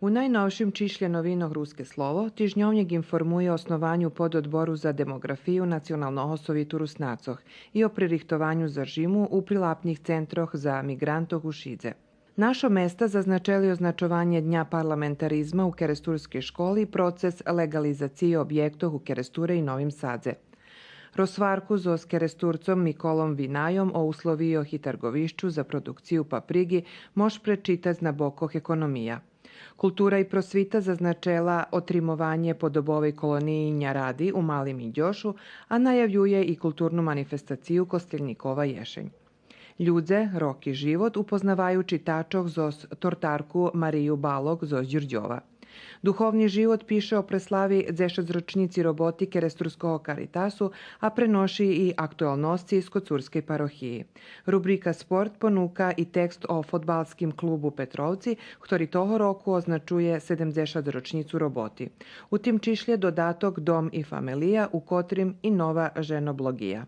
U najnovšim čišlje novinah Ruske slovo, tižnjovnjeg informuje o osnovanju pododboru za demografiju Nacionalnoho sovjetu Rusnacoh i o pririhtovanju za žimu u prilapnjih centroh za migrantoh u Šidze. Našo mesta zaznačeli označovanje Dnja parlamentarizma u Keresturskej školi proces legalizacije objektoh u Keresture i Novim Sadze. Rozsvarku s Keresturcom Mikolom Vinajom o uslovijoh i trgovišću za produkciju paprigi mož prečitać na bokoh ekonomija. Kultura i prosvita zaznačela otrimovanje po dobovej koloniji Njaradi u Malim Indjošu, a najavljuje i kulturnu manifestaciju Kostelnikova ješenj. Ljudze, rok i život upoznavaju čitačoh zos tortarku Mariju Balog zos Đurđova. Duhovni život piše o preslavi dzešedzročnici roboti Keresturskog Karitasu, a prenoši i aktualnosti iz Kocurskej parohiji. Rubrika Sport ponuka i tekst o fotbalskim klubu Petrovci, ktorý toho roku označuje 70-ročnicu roboti. U tim čišlje dodatok Dom i familija, u kotrim i nova ženoblogija.